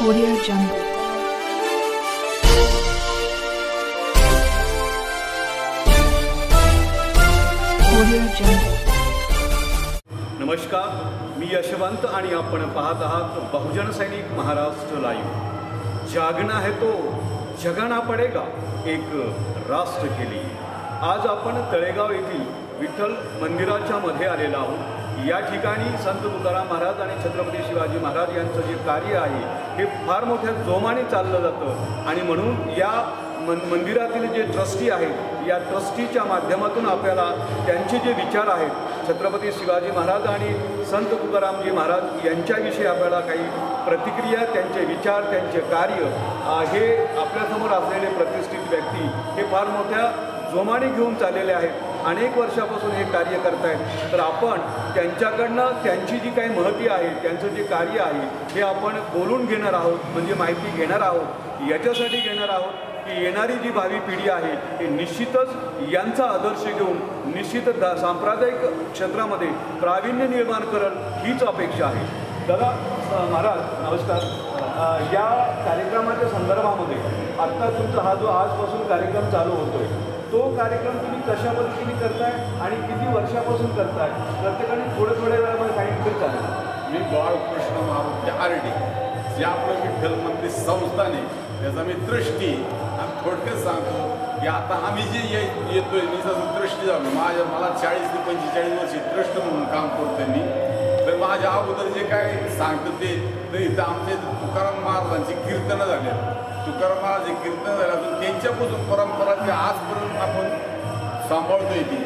Audio Jungle. Audio Jungle. नमस्कार, मी यशवंत आणि आपण पाहत आहात बहुजन सैनिक महाराष्ट्र लाईव्ह। जागना है तो जगाना पडेगा, एक राष्ट्र के लिए। आज आपण तळेगाव येथील विठ्ठल मंदिराच्या मध्ये आलेलो आहोत। या ठिकाणी संत तुकाराम महाराज आणि छत्रपती शिवाजी महाराज यांचं जे कार्य आहे हे फार मोठ्या जोमाने चाललं जातं आणि म्हणून या मंदिरातील जे ट्रस्टी आहेत या ट्रस्टीच्या माध्यमातून आपल्याला त्यांचे जे विचार आहेत छत्रपती शिवाजी महाराज आणि संत तुकारामजी महाराज यांच्याविषयी आपल्याला काही प्रतिक्रिया, त्यांचे विचार, त्यांचे कार्य हे आपल्यासमोर असलेले प्रतिष्ठित व्यक्ती हे फार मोठ्या जोमाने घेऊन चाललेले आहेत। अनेक वर्षापासून हे कार्य करत आहेत। तर आपण त्यांच्याकडनं त्यांची जी काही महती आहे, त्यांचं जे कार्य आहे हे आपण बोलून घेणार आहोत, म्हणजे माहिती घेणार आहोत। याच्यासाठी घेणार आहोत की येणारी जी भावी पिढी आहे ती निश्चितच यांचा आदर्श घेऊन निश्चित सांप्रदायिक क्षेत्रामध्ये प्रावीण्य निर्माण करेल हीच अपेक्षा आहे। दादा महाराज नमस्कार। या कार्यक्रमाच्या संदर्भामध्ये आत्ता तुमचा हा जो आजपासून कार्यक्रम चालू होतोय तो कार्यक्रम तुम्ही कशा पद्धतीने करताय आणि किती वर्षापासून करताय? प्रत्येकाने थोड्या वेळामध्ये सांगितलं चालेल। मी बाळकृष्ण मारुती आरडी जे आपलं विठ्ठल मंदिर संस्थान आहे त्याचा मी ट्रस्टी आणि थोडक्यात सांगतो की आता आम्ही जे येतोय मी जसं ट्रस्टी झालो मला 40 ते 45 वर्ष ट्रस्ट म्हणून काम करतो मी। तर माझ्या अगोदर जे काय सांगतं ते तर इथं आमचे तुकाराम महाराजांची कीर्तनं झाली। तुकाराम महाराज जे कीर्तन झाले अजून त्यांच्यापासून परंपरा ते आजपर्यंत आपण सांभाळतोय ती।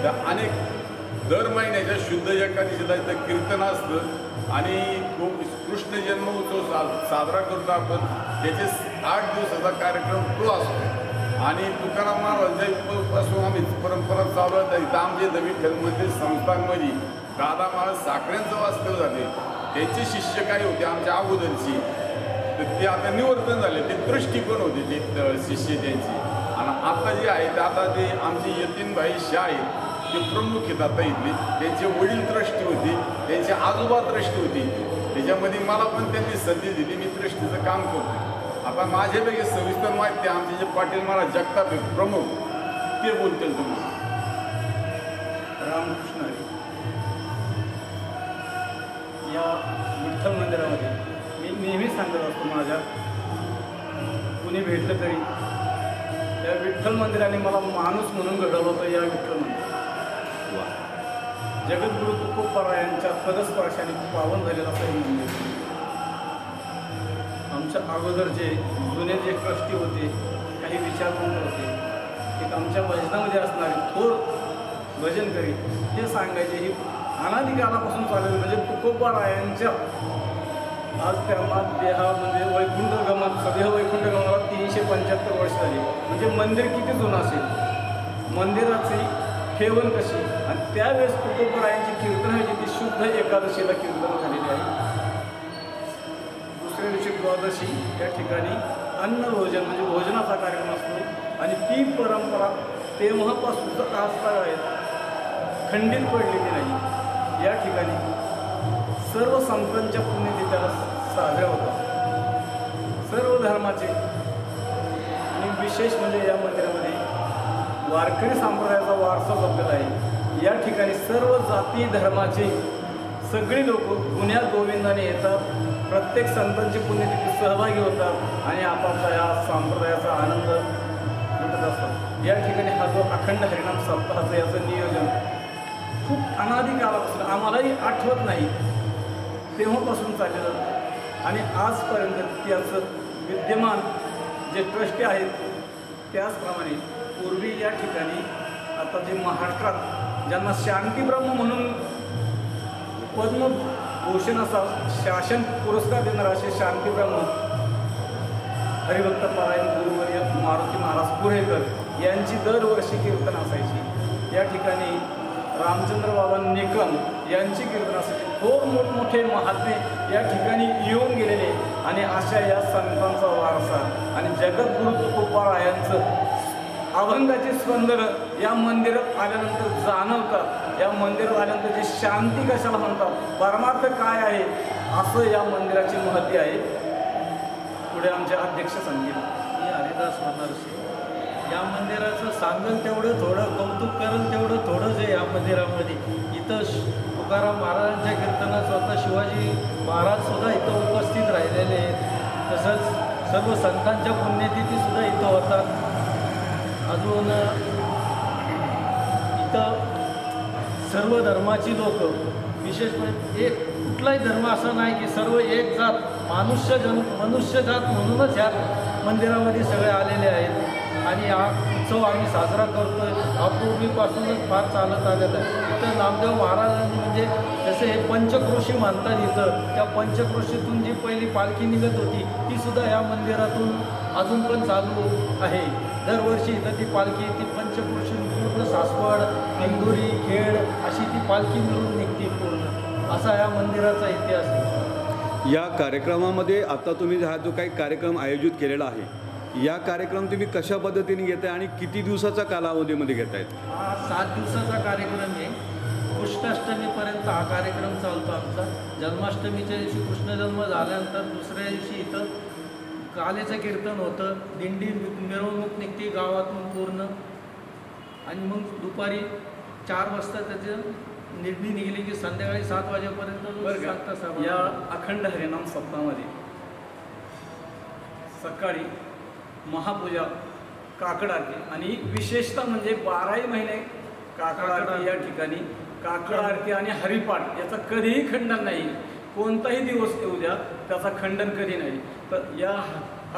तर अनेक दर महिन्याच्या शुद्ध एकादशीला इथं कीर्तन असतं आणि कृष्ण जन्मोत्सव साजरा करतो आपण। त्याचे 8 दिवसाचा कार्यक्रम तो असतो आणि तुकाराम महाराजांपासून आम्ही परंपरा चालू आहे। इथं आमचे विठ्ठल मंदिर संस्थांमध्ये दादा महाराज साखऱ्यांचं वास्तव झाले, त्यांचे शिष्य काय होते आमच्या अगोदरची, तर ते आता निवर्तन झाले, ते ट्रस्टी पण होते ते शिष्य त्यांची। आणि आता जे आहे ते आता ते आमचे यतीनभाई शाह आहेत ते प्रमुख आहेत आता इथले। त्यांचे वडील ट्रस्टी होते, त्यांचे आजोबा ट्रस्टी होते, त्याच्यामध्ये मला पण त्यांनी संधी दिली, मी ट्रस्टीचं काम करतो। आता माझ्यापैकी सविस्तर माहिती आमचे जे पाटील महाराज जगताप प्रमुख ते बोलतील तुम्ही। रामकृष्ण या विठ्ठल मंदिरामध्ये मी नेहमी सांगत असतो, माझ्या कुणी भेटलं तरी या विठ्ठल मंदिराने मला माणूस म्हणून घडवलं होतं। या विठ्ठल मंदिर जगद्गुरु तुकोबारायांच्या पदस्पर्शाने पावन झालेलं असं हे मंदिर। आमच्या अगोदरचे जुने जे ट्रस्टी होते, काही विचारवंत होते, एक आमच्या भजनामध्ये असणारे थोर भजन करी हे सांगायचे ही अनादिकालापासून चालेल। म्हणजे तुकोबारायांच्या आज त्यांना देहा म्हणजे वैकुंठ गमन सदैव वैकुंठ गमनाला 375 वर्ष झाली। म्हणजे मंदिर किती जुनं असेल, मंदिराची ठेवण कशी, आणि त्यावेळेस तुकोबारायांची कीर्तन व्हायची ती शुद्ध एकादशीला कीर्तन झालेली आहे। दुसऱ्या दिवशी द्वादशी या ठिकाणी अन्न भोजन म्हणजे भोजनाचा कार्यक्रम असतो आणि ती परंपरा तेव्हापासून आजतागायत खंडित पडलेली नाही। या ठिकाणी सर्व संतांच्या पुण्यतिथ्या साजऱ्या होतात, सर्व धर्माचे। आणि विशेष म्हणजे या मंदिरामध्ये वारकरी संप्रदायाचा वारसा जपलेला आहे। या ठिकाणी सर्व जाती धर्माचे सगळी लोक गुण्या गोविंदाने येतात, प्रत्येक संतांची पुण्यतिथी सहभागी होतात आणि आपापल्या या संप्रदायाचा आनंद लुटत असतात। या ठिकाणी हा जो अखंड हरिनाम सप्ताहाचं याचं नियोजन खूप अनादिकालापासून आम्हालाही आठवत नाही तेव्हापासून चाललेलं आणि आजपर्यंत त्याचं विद्यमान जे ट्रस्टी आहेत त्याचप्रमाणे पूर्वी या ठिकाणी आता जे महाराष्ट्रात ज्यांना शांतीब्रह्म म्हणून पद्मभूषण असा शासन पुरस्कार देणारा असे शांतीब्रह्म हरिभक्त पारायण गुरुवर्य मारुती महाराज पुणेकर यांची दरवर्षी कीर्तन असायची। या ठिकाणी रामचंद्र बाबा निकम यांची कीर्तन असायची। थोर मोठमोठे महात्मे या ठिकाणी येऊन गेलेले आणि अशा या संतांचा वारसा आणि जगद्गुरु तुकोबारायांचं अभंगाची स्पंदनं या मंदिरात आल्यानंतर जाणवतात। या मंदिरात आल्यानंतर जी शांती कशाला म्हणतात, परमार्थ काय आहे असं या मंदिराची महती आहे। पुढे आमचे अध्यक्ष सांगतील. मी हरिदास वनारसी. या मंदिराचं सांगेल तेवढं थोडं, कौतुक करेल तेवढं थोडंच आहे. या मंदिरामध्ये इथं तुकाराम महाराजांच्या कीर्तनात स्वतः शिवाजी महाराजसुद्धा इथं उपस्थित राहिलेले आहेत. तसंच सर्व संतांच्या पुण्यतिथीसुद्धा इथं होतात. अजून इथं सर्व धर्माची लोक, विशेषपणे एक कुठलाही धर्म असा नाही की सर्व एक जात, मनुष्यजात म्हणूनच ह्या मंदिरामध्ये सगळे आलेले आहेत. आणि हा उत्सव आम्ही साजरा करतो आहे. हा पूर्वीपासूनच फार चालत आलेला आहे. इथं नामदेव महाराजांनी म्हणजे जसे हे पंचक्रोशी मानतात इथं, त्या पंचक्रोशीतून जी पहिली पालखी निघत होती ती सुद्धा या मंदिरातून अजून पण चालू आहे. दरवर्षी इथं ती पालखी, ती पंचक्रोशी पूर्ण सासवड, इंदोरी, खेड अशी ती पालखी मिळून निघते पूर्ण. असा या मंदिराचा इतिहास आहे. या कार्यक्रमामध्ये आता तुम्ही हा जो काही कार्यक्रम आयोजित केलेला आहे, या कार्यक्रम तुम्ही कशा पद्धतीने घेताय आणि किती दिवसाचा कालावधीमध्ये घेतायत? हा 7 दिवसाचा कार्यक्रम आहे. कृष्णाष्टमीपर्यंत हा कार्यक्रम चालतो आमचा. जन्माष्टमीच्या दिवशी कृष्ण जन्म झाल्यानंतर दुसऱ्या दिवशी इथं कालेचं कीर्तन होतं, दिंडी मिरवणूक निघते गावातून पूर्ण. आणि मग दुपारी 4 वाजता त्याचं दिंडी निघली की संध्याकाळी 7 वाजेपर्यंत बरं. या अखंड हरिनाम सप्ताहामध्ये सकाळी महापूजा, काकड आरती आणि विशेषतः म्हणजे 12ही महिने काकड आरती या ठिकाणी. काकड आरती आणि हरिपाठ याचा कधीही खंडन नाही. कोणताही दिवस येऊ द्या त्याचा खंडन कधी नाही. तर या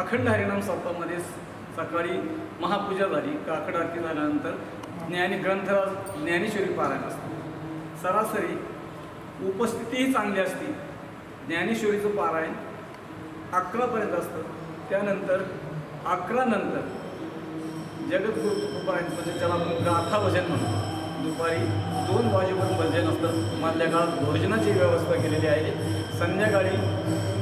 अखंड हरिनाम सप्ताहामध्ये सकाळी महापूजा झाली, काकड आरती झाल्यानंतर ग्रंथराज ज्ञानेश्वरी पारायण असतं. सरासरी उपस्थितीही चांगली असते. ज्ञानेश्वरीचं पारायण 11पर्यंत असतं. त्यानंतर 11 नंतर जगद्गुरु तुकोबारायण म्हणजे त्याला आपण गाथा भजन म्हणतो. दुपारी 2 वाजेपर्यंत भजन असतं. मधल्या काळात भोजनाची व्यवस्था केलेली आहे. संध्याकाळी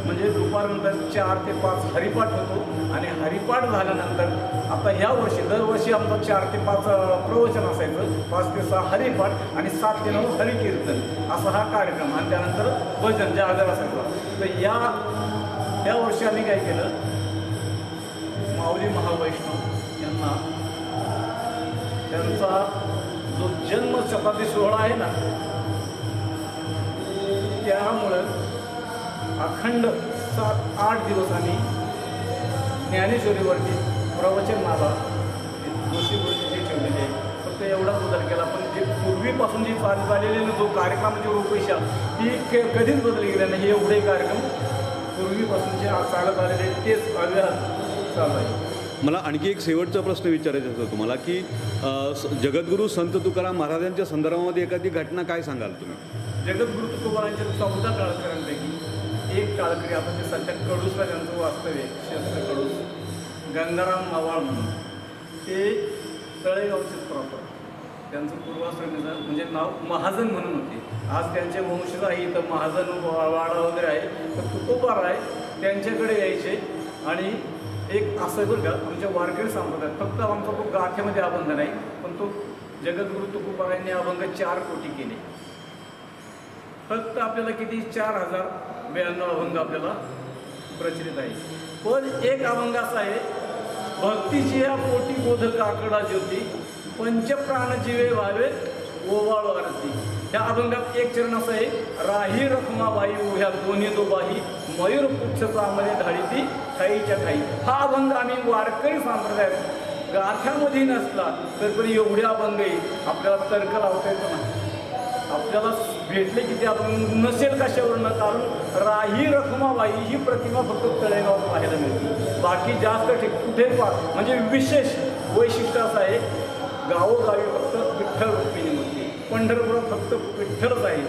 म्हणजे दुपारनंतर 4 ते 5 हरिपाठ होतो. आणि हरिपाठ झाल्यानंतर आता ह्या वर्षी दरवर्षी आमचं 4 ते 5 प्रवचन असायचं, 5 ते 6 हरिपाठ आणि 7 ते 9 हरिकीर्तन असा हा कार्यक्रम. आणि त्यानंतर भजन जागर असायचं. तर या वर्षी आम्ही काय केलं, माऊली महावैष्णव यांना त्यांचा जो जन्म शताब्दी सोहळा आहे ना, त्यामुळं अखंड 7-8 दिवस आम्ही ज्ञानेश्वरीवरती प्रवचनमाला जोशी गुरुजींची ठेवलेली आहे. फक्त एवढा बदल केला, पण जे पूर्वीपासून जी चालत आलेली जो कार्यक्रमाची रूपरेषा ती कधीच बदलली गेली नाही. एवढे कार्यक्रम पूर्वीपासून जे चालत आलेले तेच चालू आहे. मला आणखी एक शेवटचा प्रश्न विचारायचा होता तुम्हाला की जगद्गुरू संत तुकाराम महाराजांच्या संदर्भामध्ये एखादी घटना काय सांगाल तुम्ही? जगद्गुरू तुकोबारांच्या 14 काळकऱ्यांपैकी एक काळकरी, आता ते सध्या कडूसला त्यांचं वास्तव्य आहे, शस्त्र कडूस, गंगाराम मावाळ म्हणून, ते तळेगावचेच प्रॉपर. त्यांचं पूर्वाश्रमीचं म्हणजे नाव महाजन म्हणून होते. आज त्यांचे वंशज आहे, इथं महाजन वाडा वगैरे आहे. तर तुकोबाराय त्यांच्याकडे यायचे. आणि एक असं बरं का, आमच्या वारकरी संप्रदायात फक्त आमचा तो गाथ्यामध्ये अभंग नाही, पण तो जगद्गुरू तुकोबारायांनी अभंग 4 कोटी केले. फक्त आपल्याला किती 4092 अभंग आपल्याला प्रचलित आहे. पण एक अभंग असा आहे, भक्तीची या पोटी बोध काकडा ज्योती, पंचप्राण जीवे व्हावे ओवाळू आरती. ह्या अभंगात एक चरण असं आहे, राही रखमाबाई उभ्या दोन्ही दोबाही, मयूर पुच्छचामध्ये धाडीती ठाईच्या ठाई. हा अभंग आम्ही वारकरी संप्रदायात गाथ्यामध्ये नसला तर पण एवढे अभंग आपल्याला तर्क लावता येतो ना. आपल्याला भेटले की ते अभंग नसेल कशावरनं, कारण राही रखमाबाई ही प्रतिमा फक्त तळेगावात पाहायला मिळते. बाकी जास्त कुठे म्हणजे विशेष वैशिष्ट्य असं आहे, गावोगावी फक्त विठ्ठल रुक्मिणी मूर्ती. पंढरपुरात फक्त विठ्ठलच आहे.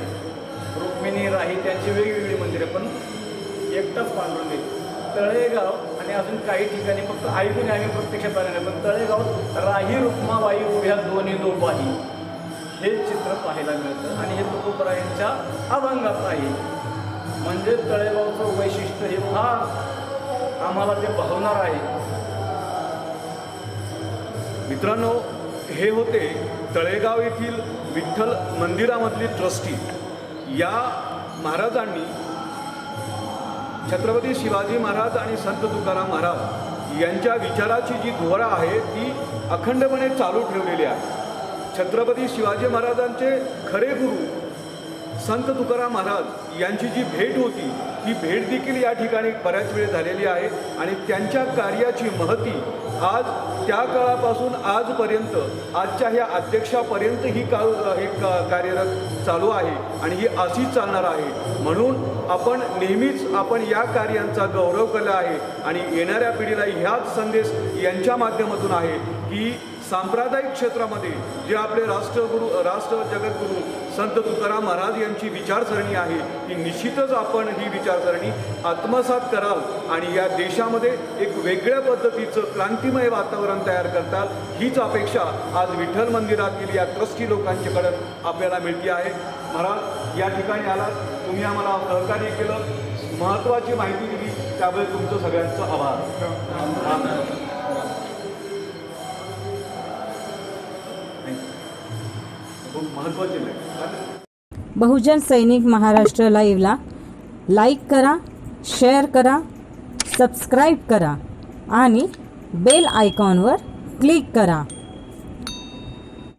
रुक्मिणी राही त्यांची वेगवेगळी मंदिरं, पण एकटाच पांडुरंग आहे. तळेगाव आणि अजून काही ठिकाणी फक्त ऐकून आम्ही प्रत्यक्षात आले नाही, पण तळेगावात राही रुक्माबाई उभ्या दोन्ही दोबाही हे चित्र पाहायला मिळतं. आणि हे तुकोबारायांच्या अभंगात आहे. म्हणजे तळेगावचं वैशिष्ट्य हे फार आम्हाला ते भावणार आहे. मित्रांनो, हे होते तळेगाव येथील विठ्ठल मंदिरामधली ट्रस्टी. या महाराजांनी छत्रपती शिवाजी महाराज आणि संत तुकाराम महाराज यांच्या विचाराची जी धुरा आहे ती अखंडपणे चालू ठेवलेली आहे. छत्रपती शिवाजी महाराजांचे खरे गुरु संत तुकाराम महाराज यांची जी भेट होती ही भेट देखील या ठिकाणी बऱ्याच वेळ झालेली आहे आणि त्यांच्या कार्याची महती आज त्या काळापासून आजपर्यंत आजच्या ह्या अध्यक्षापर्यंत ही कार्यरत चालू आहे आणि ही अशीच चालणार आहे. म्हणून आपण नेहमीच आपण या कार्यांचा गौरव केला आहे आणि येणाऱ्या पिढीला ह्याच संदेश यांच्या माध्यमातून आहे की सांप्रदायिक क्षेत्रामध्ये जे आपले राष्ट्र जगद्गुरू संत तुकाराम महाराज यांची विचारसरणी आहे ती निश्चितच आपण ही विचारसरणी आत्मसात कराल आणि या देशामध्ये एक वेगळ्या पद्धतीचं क्रांतिमय वातावरण तयार करताल हीच अपेक्षा आज विठ्ठल मंदिरातील या ट्रस्टी लोकांच्याकडून आपल्याला मिळते आहे. महाराज या ठिकाणी आलात, तुम्ही आम्हाला सहकार्य केलं, महत्त्वाची माहिती दिली, त्यामुळे तुमचं सगळ्यांचं आभार. महत्त्वाचे बहुजन सैनिक महाराष्ट्र लाईव्हला लाईक करा, शेअर करा, सबस्क्राईब करा आणि बेल आयकॉनवर क्लिक करा.